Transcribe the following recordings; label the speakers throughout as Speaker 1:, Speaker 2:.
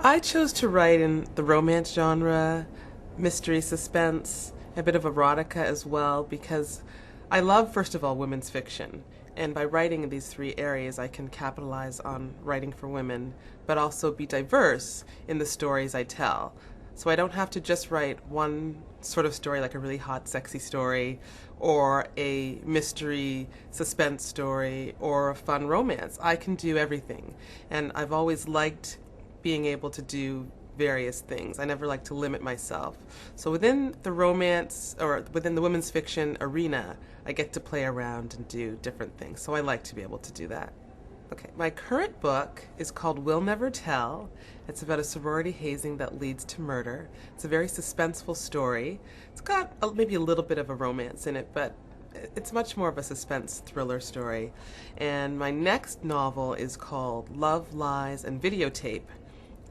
Speaker 1: I chose to write in the romance genre, mystery, suspense, a bit of erotica as well, because I love, first of all, women's fiction. And by writing in these three areas, I can capitalize on writing for women, but also be diverse in the stories I tell. So I don't have to just write one sort of story, like a really hot, sexy story, or a mystery suspense story, or a fun romance. I can do everything. And I've always liked being able to do various things. I never like to limit myself. So within the romance or within the women's fiction arena, I get to play around and do different things. So I like to be able to do that. Okay, my current book is called We'll Never Tell. It's about a sorority hazing that leads to murder. It's a very suspenseful story. It's got maybe a little bit of a romance in it, but it's much more of a suspense thriller story. And my next novel is called Love, Lies, and Videotape.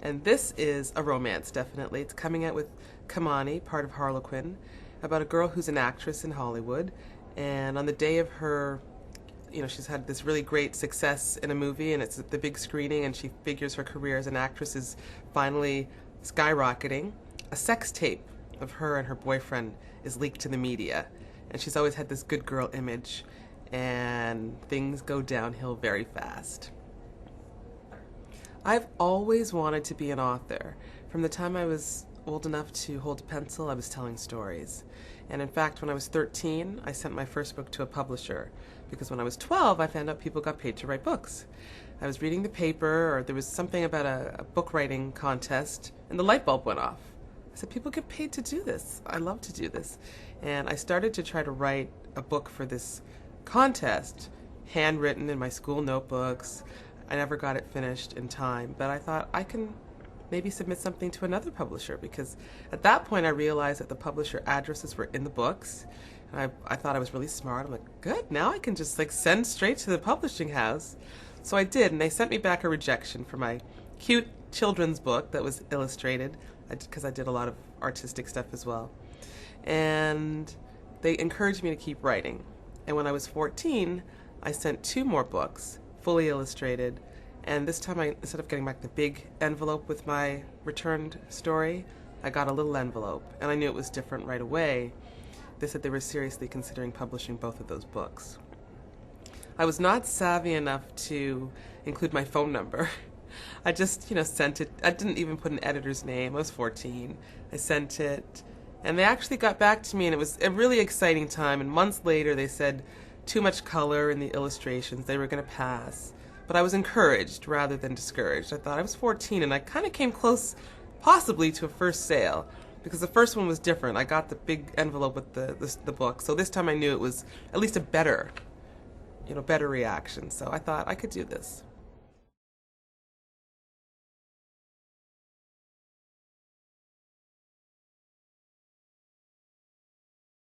Speaker 1: And this is a romance, definitely. It's coming out with Kamani, part of Harlequin, about a girl who's an actress in Hollywood. And on the day of her, she's had this really great success in a movie, and it's the big screening, and she figures her career as an actress is finally skyrocketing. A sex tape of her and her boyfriend is leaked to the media. And she's always had this good girl image, and things go downhill very fast. I've always wanted to be an author. From the time I was old enough to hold a pencil, I was telling stories. And in fact, when I was 13, I sent my first book to a publisher, because when I was 12, I found out people got paid to write books. I was reading the paper, or there was something about a book writing contest, and the light bulb went off. I said, people get paid to do this. I love to do this. And I started to try to write a book for this contest, handwritten in my school notebooks. I never got it finished in time, but I thought I can maybe submit something to another publisher, because at that point I realized that the publisher addresses were in the books, and I thought I was really smart. I'm like, good, now I can just send straight to the publishing house. So I did, and they sent me back a rejection for my cute children's book that was illustrated, because I did a lot of artistic stuff as well. And they encouraged me to keep writing. And when I was 14, I sent 2 more books, fully illustrated, and this time instead of getting back the big envelope with my returned story, I got a little envelope, and I knew it was different right away. They said they were seriously considering publishing both of those books. I was not savvy enough to include my phone number. I just, sent it. I didn't even put an editor's name. I was 14. I sent it, and they actually got back to me, and it was a really exciting time, and months later they said too much color in the illustrations, they were going to pass. But I was encouraged rather than discouraged. I thought I was 14, and I kind of came close possibly to a first sale, because the first one was different. I got the big envelope with the book, so this time I knew it was at least a better reaction. So I thought I could do this.